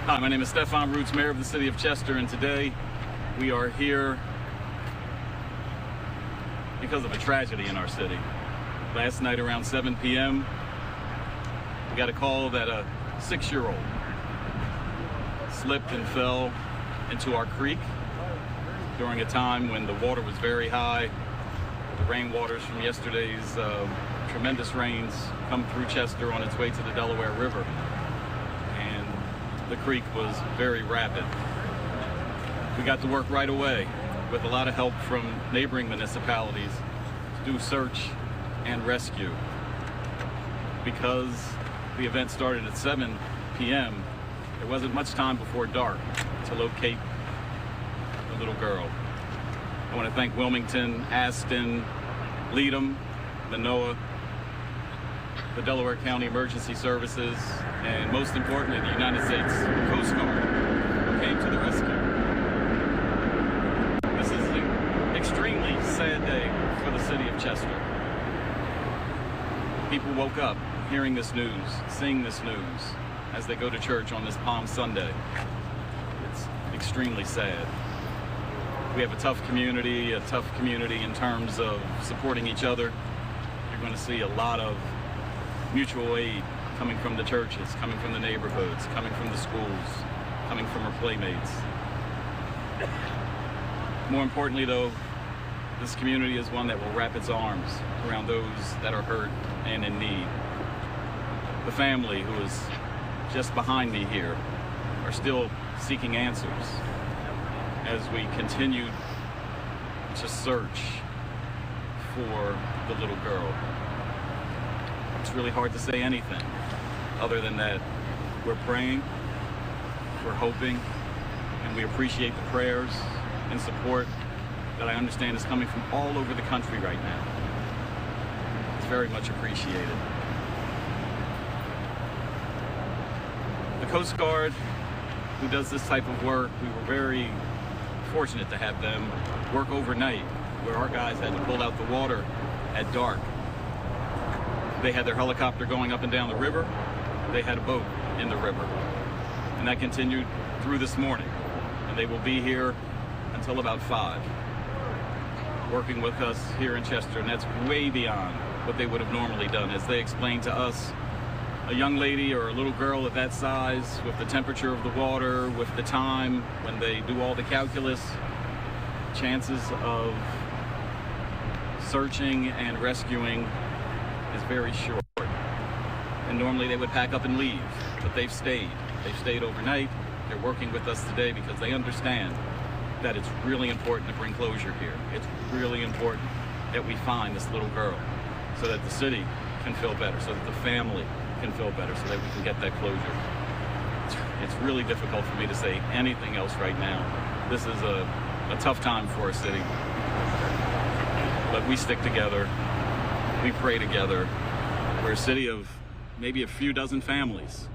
Hi, my name is Stefan Roots, Mayor of the City of Chester, and today we are here because of a tragedy in our city. Last night around 7 p.m., we got a call that a 6-year-old slipped and fell into our creek during a time when the water was very high. The rainwaters from yesterday's tremendous rains come through Chester on its way to the Delaware River. The creek was very rapid. We got to work right away with a lot of help from neighboring municipalities to do search and rescue. Because the event started at 7 p.m., there wasn't much time before dark to locate the little girl. I want to thank Wilmington, Aston, Leadham, Manoa, the Delaware County Emergency Services, and most importantly, the United States Coast Guard, who came to the rescue. This is an extremely sad day for the city of Chester. People woke up hearing this news, seeing this news as they go to church on this Palm Sunday. It's extremely sad. We have a tough community in terms of supporting each other. You're going to see a lot of mutual aid coming from the churches, coming from the neighborhoods, coming from the schools, coming from our playmates. More importantly though, this community is one that will wrap its arms around those that are hurt and in need. The family who is just behind me here are still seeking answers as we continue to search for the little girl. It's really hard to say anything other than that we're praying, we're hoping, and we appreciate the prayers and support that I understand is coming from all over the country right now. It's very much appreciated. The Coast Guard, who does this type of work, we were very fortunate to have them work overnight, where our guys had to pull out the water at dark. They had their helicopter going up and down the river. They had a boat in the river. And that continued through this morning. And they will be here until about 5, working with us here in Chester. And that's way beyond what they would have normally done. As they explained to us, a young lady or a little girl of that size, with the temperature of the water, with the time, when they do all the calculus, chances of searching and rescuing is very short. And normally they would pack up and leave, but they've stayed. They've stayed overnight. They're working with us today because they understand that it's really important to bring closure here. It's really important that we find this little girl so that the city can feel better, so that the family can feel better, so that we can get that closure. It's really difficult for me to say anything else right now. This is a tough time for our city, but we stick together. We pray together. We're a city of maybe a few dozen families,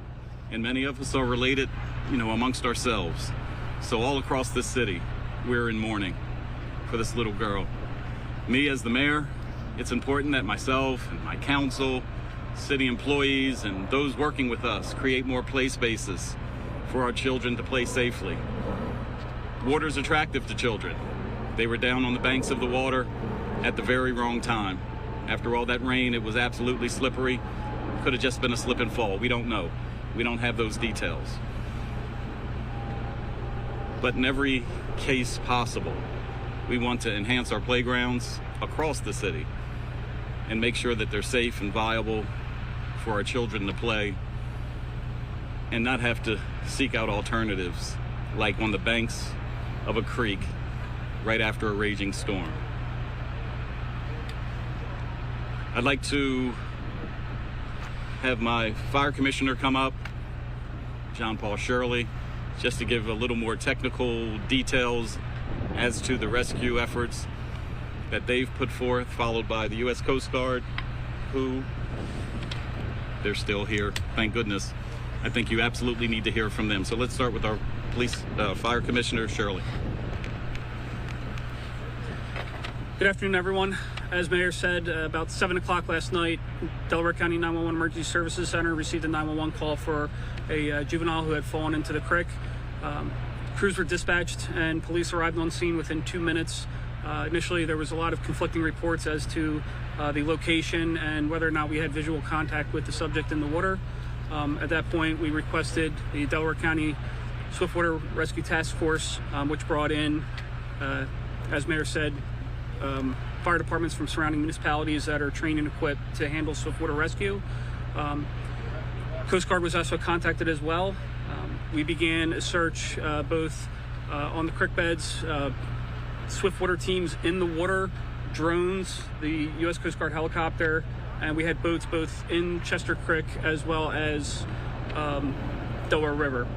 and many of us are related, amongst ourselves. So all across this city, we're in mourning for this little girl. Me as the mayor, it's important that myself and my council, city employees, and those working with us create more play spaces for our children to play safely. Water's attractive to children. They were down on the banks of the water at the very wrong time. After all that rain, it was absolutely slippery. Could have just been a slip and fall. We don't know. We don't have those details. But in every case possible, we want to enhance our playgrounds across the city and make sure that they're safe and viable for our children to play and not have to seek out alternatives like on the banks of a creek right after a raging storm. I'd like to have my fire commissioner come up, John Paul Shirley, just to give a little more technical details as to the rescue efforts that they've put forth, followed by the U.S. Coast Guard, who, they're still here, thank goodness. I think you absolutely need to hear from them. So let's start with our fire commissioner, Shirley. Good afternoon, everyone. As Mayor said, about 7 o'clock last night, Delaware County 911 Emergency Services Center received a 911 call for a juvenile who had fallen into the creek. Crews were dispatched and police arrived on scene within 2 minutes. Initially, there was a lot of conflicting reports as to the location and whether or not we had visual contact with the subject in the water. At that point, we requested the Delaware County Swiftwater Rescue Task Force, which brought in, as Mayor said, fire departments from surrounding municipalities that are trained and equipped to handle swiftwater rescue. Coast Guard was also contacted as well. We began a search both on the creek beds, swiftwater teams in the water, drones, the U.S. Coast Guard helicopter, and we had boats both in Chester Creek as well as Delaware River.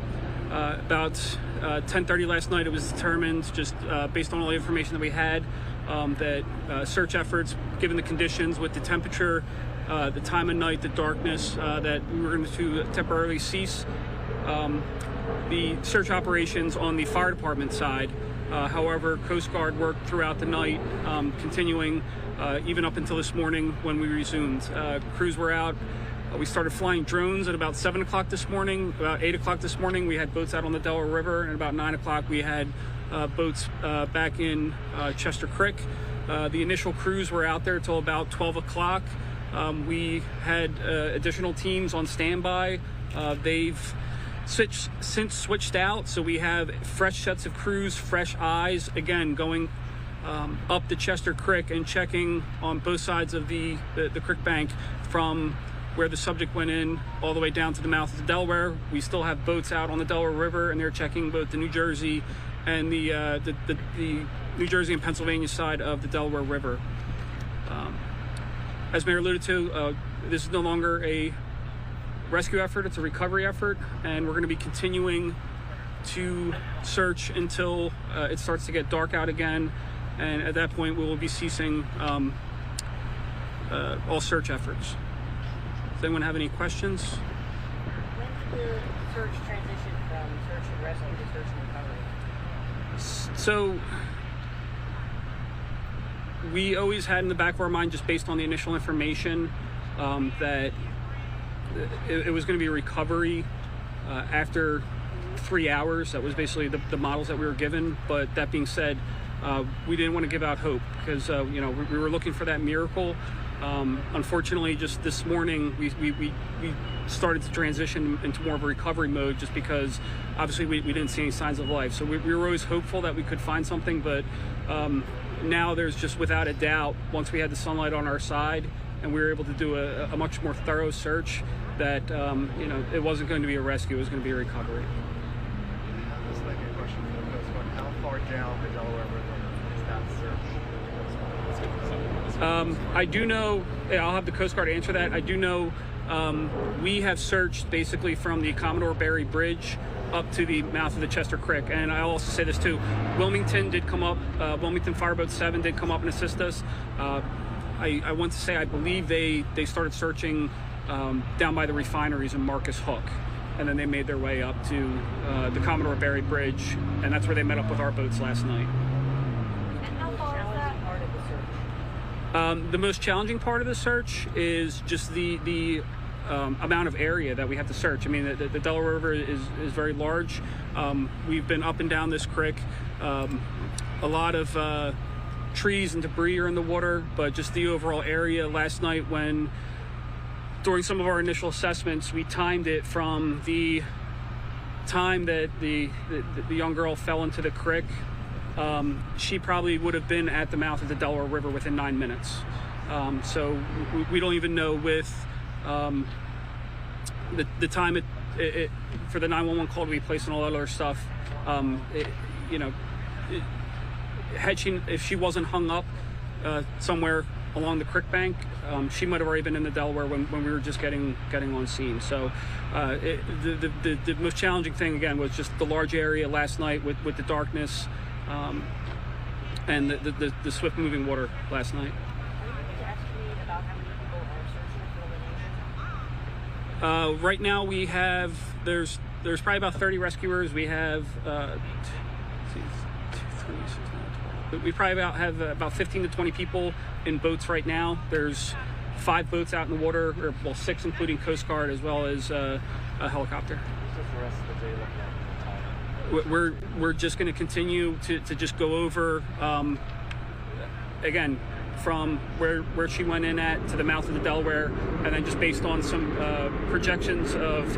About 10:30 last night, it was determined, just based on all the information that we had, that search efforts, given the conditions with the temperature, the time of night, the darkness, that we were going to temporarily cease the search operations on the fire department side. However, Coast Guard worked throughout the night, continuing even up until this morning when we resumed. Crews were out. We started flying drones at about 7 o'clock this morning. About 8 o'clock this morning, we had boats out on the Delaware River, and about 9 o'clock, we had boats back in Chester Creek. The initial crews were out there till about 12 o'clock. We had additional teams on standby. They've since switched out, so we have fresh sets of crews, fresh eyes, again, going up the Chester Creek and checking on both sides of the creek bank from where the subject went in all the way down to the mouth of the Delaware. We still have boats out on the Delaware River, and they're checking both the New Jersey and the New Jersey and Pennsylvania side of the Delaware River. As Mayor alluded to, this is no longer a rescue effort, it's a recovery effort, and we're going to be continuing to search until it starts to get dark out again, and at that point we will be ceasing all search efforts. Does anyone have any questions? When did the search transition from search and rescue to search and recovery? So we always had in the back of our mind, just based on the initial information, that it was going to be a recovery after 3 hours. That was basically the models that we were given. But that being said, we didn't want to give out hope because we were looking for that miracle. Unfortunately, just this morning, we started to transition into more of a recovery mode just because obviously we didn't see any signs of life. So we were always hopeful that we could find something, but now there's just without a doubt, once we had the sunlight on our side and we were able to do a much more thorough search, that it wasn't going to be a rescue, it was going to be a recovery. This might be a question for the Coast Guard. How far down the Delaware River is that search? I do know, I'll have the Coast Guard answer that. I do know we have searched basically from the Commodore Barry Bridge up to the mouth of the Chester Creek. And I'll also say this too, Wilmington did come up, Wilmington Fireboat 7 did come up and assist us. I want to say, I believe they started searching down by the refineries in Marcus Hook. And then they made their way up to the Commodore Barry Bridge, and that's where they met up with our boats last night. And how far is that part of the search? The most challenging part of the search is just the amount of area that we have to search. I mean, the Delaware River is very large. We've been up and down this creek. A lot of trees and debris are in the water, but just the overall area last night, when during some of our initial assessments, we timed it from the time that the young girl fell into the creek. She probably would have been at the mouth of the Delaware River within 9 minutes. So we don't even know with the time it for the 911 call to be placed and all that other stuff. If she wasn't hung up somewhere along the creek bank, she might have already been in the Delaware when we were just getting on scene. So the most challenging thing again was just the large area last night with the darkness and the swift moving water last night. Are you able to estimate about how many people are searching for Lin'ajah? Right now we have there's probably about 30 rescuers. We have We probably have about 15 to 20 people in boats right now. There's 5 boats out in the water, or well, 6 including Coast Guard, as well as a helicopter. What's the rest of the day looking at? We're just going to continue to just go over, again, from where she went in at to the mouth of the Delaware, and then just based on some projections of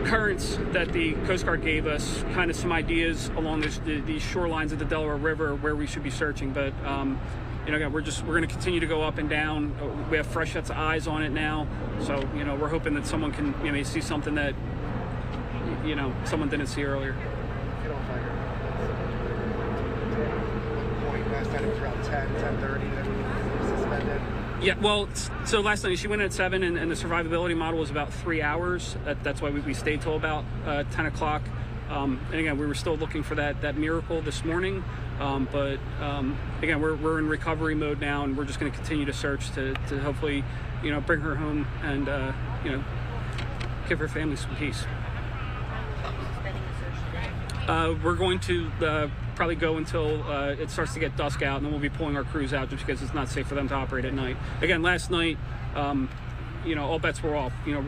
currents that the Coast Guard gave us, kind of some ideas along the shorelines of the Delaware River where we should be searching. But again, we're going to continue to go up and down. We have fresh sets of eyes on it now, so we're hoping that someone can maybe see something that someone didn't see earlier. You don't find her. Point last night it was around 10:30 that we suspended. Yeah, well, so last night she went in at 7, and the survivability model was about 3 hours. That's why we stayed till about 10 o'clock. And again, we were still looking for that miracle this morning. But again, we're in recovery mode now, and we're just going to continue to search to hopefully, bring her home and, give her family some peace. We're going to probably go until it starts to get dusk out, and then we'll be pulling our crews out just because it's not safe for them to operate at night. Again, last night, all bets were off. We're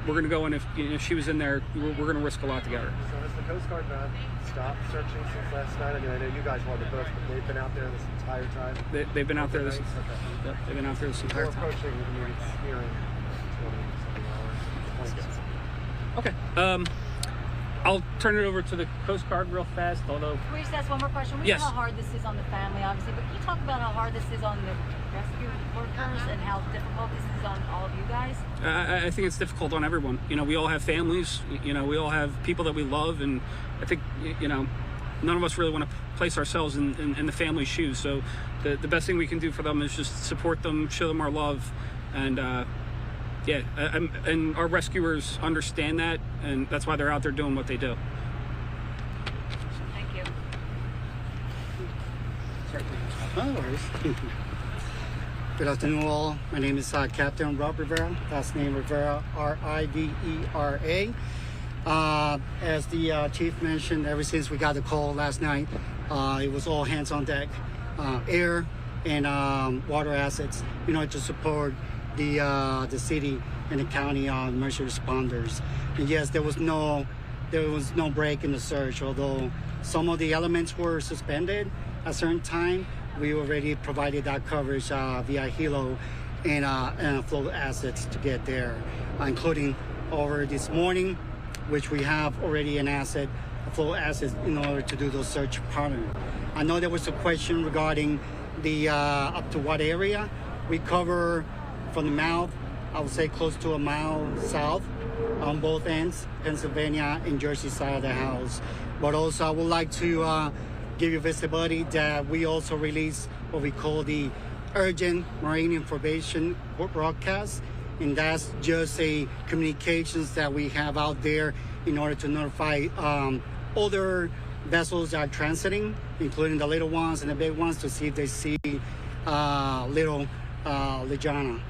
going to go in. If she was in there, we're going to risk a lot to get her. So has the Coast Guard not stopped searching since last night? I mean, I know you guys wanted the boats, but they've been out there this entire time? They've been out there this. Okay. Yep, they've been out there this entire We're time. approaching nearing 20-something hours. Okay. I'll turn it over to the Coast Guard real fast, although... Can we just ask one more question? We Yes. know how hard this is on the family, obviously, but can you talk about how hard this is on the rescue workers and how difficult this is on all of you guys? I think it's difficult on everyone. We all have families. We all have people that we love, and I think, none of us really want to place ourselves in the family's shoes. So the best thing we can do for them is just support them, show them our love, and and our rescuers understand that, and that's why they're out there doing what they do. Thank you. No worries. Good afternoon, all. My name is Captain Rob Rivera. Last name Rivera, R-I-V-E-R-A. As the chief mentioned, ever since we got the call last night, it was all hands on deck, air and water assets, to support the city and the county emergency responders. And yes, there was no break in the search, although some of the elements were suspended at a certain time. We already provided that coverage via Hilo and float assets to get there, including over this morning, which we have already a float assets in order to do those search patterns. I know there was a question regarding the up to what area. We cover from the mouth, I would say close to a mile south on both ends, Pennsylvania and Jersey side of the house. But also I would like to give you visibility that we also release what we call the urgent marine information broadcast, and that's just a communications that we have out there in order to notify other vessels that are transiting, including the little ones and the big ones, to see if they see little Lin'ajah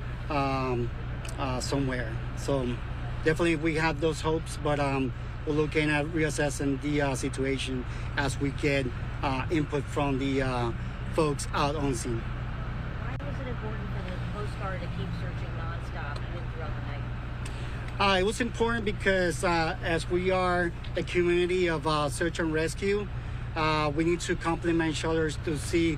somewhere. So definitely we have those hopes, but we're looking at reassessing the situation as we get input from the folks out on scene. Why was it important for the Coast Guard to keep searching nonstop even throughout the night? It was important because as we are a community of search and rescue, we need to complement each other to see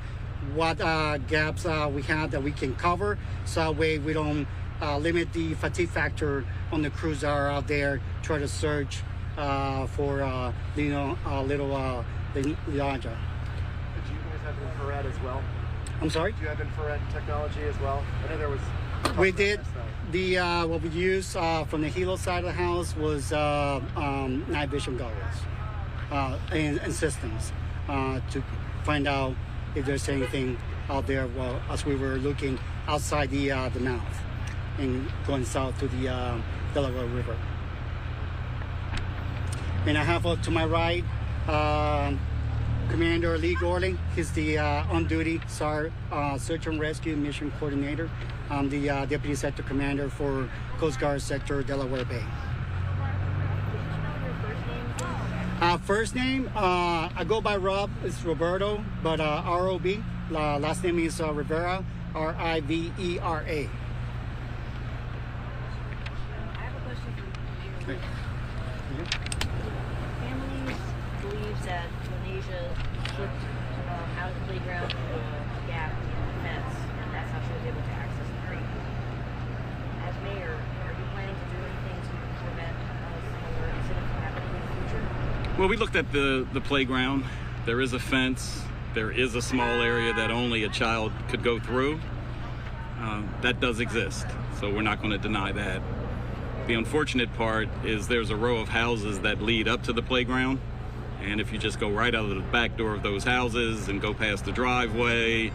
what gaps we have that we can cover, so that way we don't limit the fatigue factor on the crews that are out there try to search for little Lin'ajah. Did you guys have infrared as well? I'm sorry? Do you have infrared technology as well? I know there was... We did. The what we used from the Hilo side of the house was night vision goggles and systems to find out if there's anything out there as we were looking outside the mouth and going south to the Delaware River. And I have to my right Commander Lee Gorley. He's the on-duty SAR Search and Rescue Mission Coordinator. I'm the Deputy Sector Commander for Coast Guard Sector Delaware Bay. First name, I go by Rob. It's Roberto, but R-O-B. Last name is Rivera, R-I-V-E-R-A. I have a question for you. Families believe that Lin'ajah slipped out of the playground through a gap in the fence, and that's how she was able to access the creek. As mayor, are you planning to do anything to prevent a similar incident from happening in the future? Well, we looked at the playground. There is a fence. There is a small area that only a child could go through. That does exist, so we're not going to deny that. The unfortunate part is there's a row of houses that lead up to the playground, and if you just go right out of the back door of those houses and go past the driveway,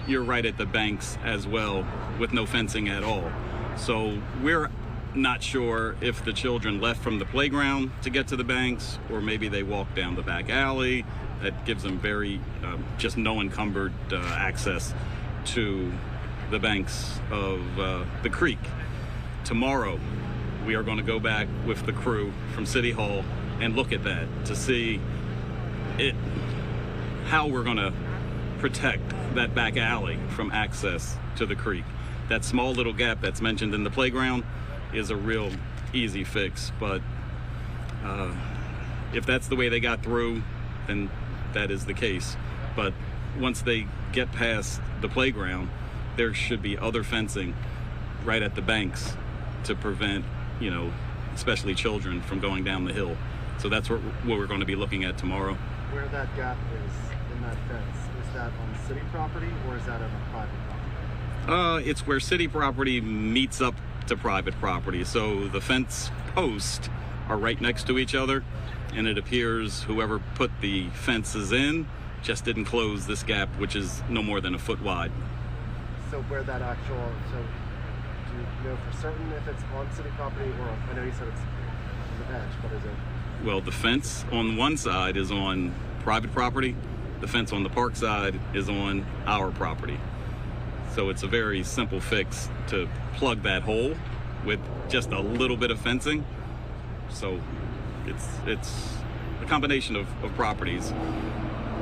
you're right at the banks as well with no fencing at all. So we're not sure if the children left from the playground to get to the banks, or maybe they walked down the back alley. That gives them very just no encumbered access to the banks of the creek. Tomorrow we are going to go back with the crew from City Hall and look at that to see how we're going to protect that back alley from access to the creek. That small little gap that's mentioned in the playground is a real easy fix, but if that's the way they got through, then that is the case. But once they get past the playground, there should be other fencing right at the banks to prevent, especially children from going down the hill. So that's what we're going to be looking at tomorrow. Where that gap is in that fence, is that on city property or is that on a private property? It's where city property meets up to private property. So the fence posts are right next to each other, and it appears whoever put the fences in just didn't close this gap, which is no more than a foot wide. So where that do you know for certain if it's on city property, or I know you said it's on the edge, but is it? Well, the fence on one side is on private property. The fence on the park side is on our property. So it's a very simple fix to plug that hole with just a little bit of fencing. So it's a combination of properties.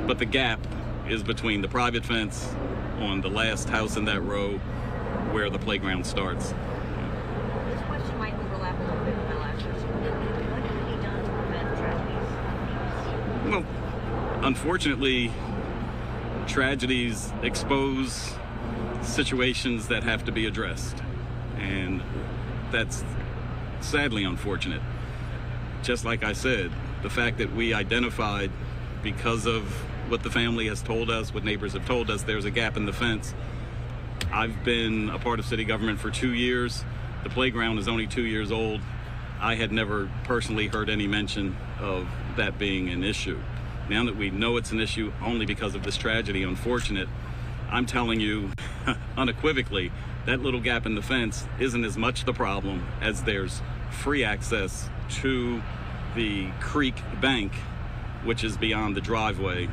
But the gap is between the private fence on the last house in that row where the playground starts. This question might overlap a little bit with my last question. What can be done to prevent tragedies? Well, unfortunately, tragedies expose situations that have to be addressed, and that's sadly unfortunate. Just like I said, the fact that we identified, because of what the family has told us, what neighbors have told us, there's a gap in the fence. I've been a part of city government for 2 years. The playground is only 2 years old. I had never personally heard any mention of that being an issue. Now that we know it's an issue only because of this tragedy, unfortunate, I'm telling you unequivocally, that little gap in the fence isn't as much the problem as there's free access to the creek bank, which is beyond the driveway,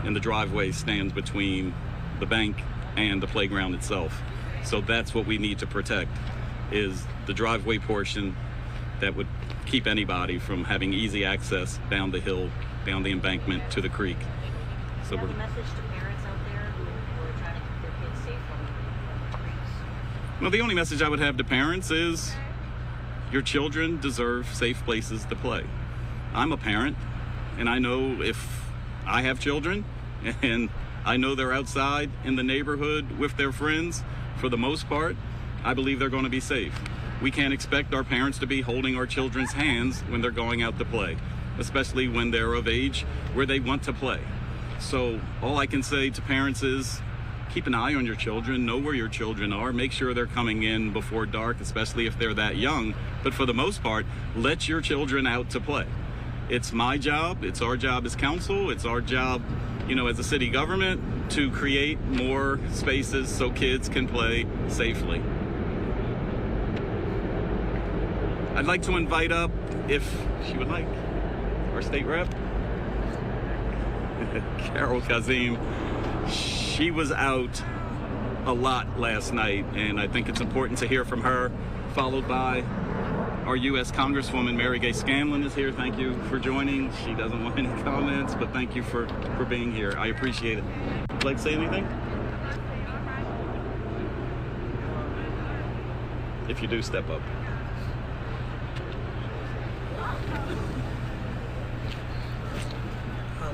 and the driveway stands between the bank and the playground itself. So that's what we need to protect, is the driveway portion that would keep anybody from having easy access down the hill, down the embankment to the creek. So Do you have a message to parents out there who are trying to keep their kids safe from creeks? Well, the only message I would have to parents is your children deserve safe places to play. I'm a parent, and I know if I have children and I know they're outside in the neighborhood with their friends, for the most part, I believe they're going to be safe. We can't expect our parents to be holding our children's hands when they're going out to play, especially when they're of age where they want to play. So all I can say to parents is keep an eye on your children, know where your children are, make sure they're coming in before dark, especially if they're that young. But for the most part, let your children out to play. It's my job, it's our job as council, it's our job, as a city government, to create more spaces so kids can play safely. I'd like to invite up, if she would like, our state rep, Carol Kazim. She was out a lot last night, and I think it's important to hear from her, followed by Our U.S. Congresswoman Mary Gay Scanlon is here. Thank you for joining. She doesn't want any comments, but thank you for being here. I appreciate it. Would you like to say anything? If you do, step up.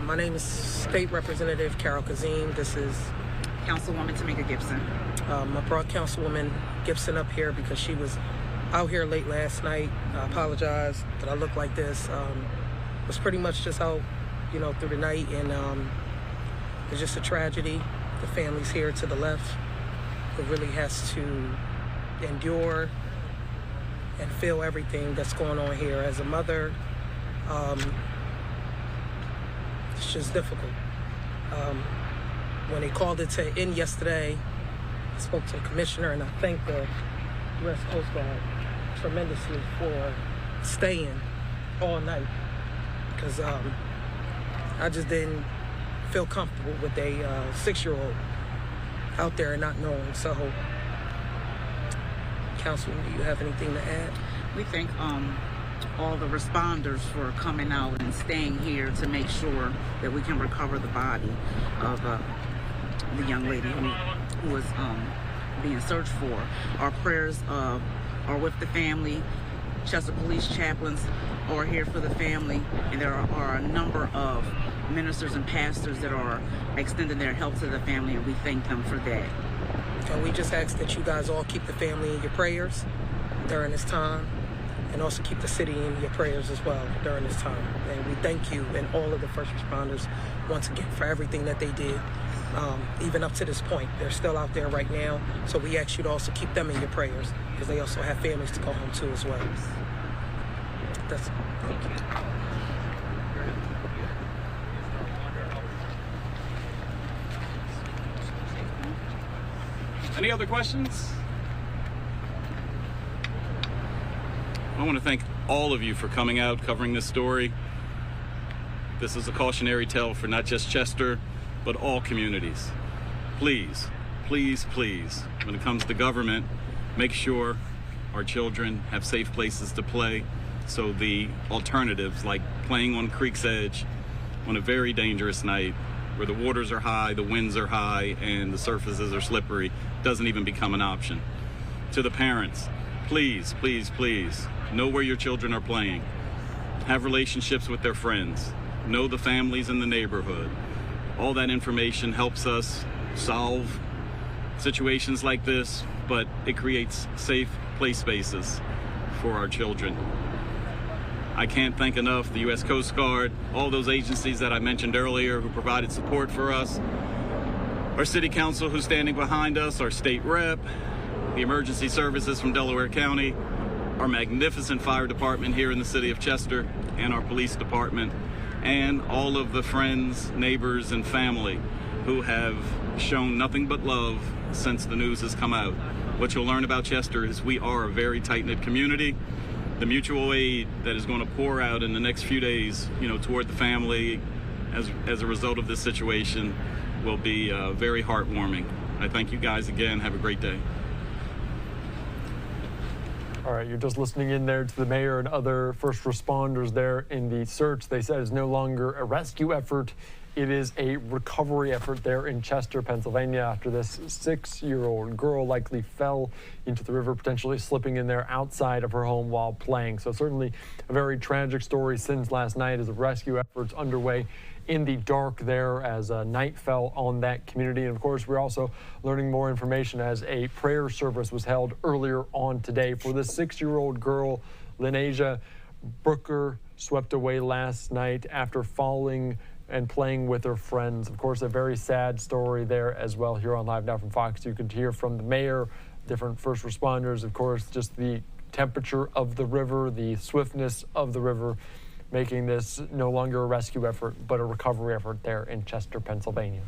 My name is State Representative Carol Kazim. This is Councilwoman Tamika Gibson. I brought Councilwoman Gibson up here because she was out here late last night. I apologize that I look like this. Was pretty much just out, through the night, and it's just a tragedy. The family's here to the left who really has to endure and feel everything that's going on here. As a mother, it's just difficult. When they called it to end yesterday, I spoke to the commissioner, and I thank the U.S. Coast Guard tremendously for staying all night, because I just didn't feel comfortable with a 6-year-old out there and not knowing. So, Councilman, do you have anything to add? We thank all the responders for coming out and staying here to make sure that we can recover the body of the young lady who was being searched for. Our prayers are with the family. Chester Police chaplains are here for the family, and there are a number of ministers and pastors that are extending their help to the family, and we thank them for that. And we just ask that you guys all keep the family in your prayers during this time, and also keep the city in your prayers as well during this time. And we thank you and all of the first responders once again for everything that they did, even up to this point. They're still out there right now, so we ask you to also keep them in your prayers, because they also have families to go home to as well. That's thank you. Any other questions? I want to thank all of you for coming out, covering this story. This is a cautionary tale for not just Chester, but all communities. Please, please, please, when it comes to government, make sure our children have safe places to play, so the alternatives, like playing on creek's edge on a very dangerous night where the waters are high, the winds are high, and the surfaces are slippery, doesn't even become an option. To the parents, please, please, please, know where your children are playing. Have relationships with their friends. Know the families in the neighborhood. All that information helps us solve situations like this, but it creates safe play spaces for our children. I can't thank enough the U.S. Coast Guard, all those agencies that I mentioned earlier who provided support for us, our city council who's standing behind us, our state rep, the emergency services from Delaware County, our magnificent fire department here in the city of Chester, and our police department, and all of the friends, neighbors, and family who have shown nothing but love since the news has come out. What you'll learn about Chester is we are a very tight-knit community. The mutual aid that is going to pour out in the next few days, toward the family as a result of this situation will be very heartwarming. I thank you guys again. Have a great day. All right, you're just listening in there to the mayor and other first responders there in the search. They said it's no longer a rescue effort. It is a recovery effort there in Chester, Pennsylvania, after this 6-year-old girl likely fell into the river, potentially slipping in there outside of her home while playing. So certainly a very tragic story since last night as a rescue effort's underway in the dark there as night fell on that community. And of course, we're also learning more information as a prayer service was held earlier on today for this 6-year-old girl, Lin'ajah Brooker, swept away last night after falling and playing with her friends. Of course, a very sad story there as well here on Live Now from Fox. You could hear from the mayor, different first responders, of course, just the temperature of the river, the swiftness of the river, making this no longer a rescue effort, but a recovery effort there in Chester, Pennsylvania.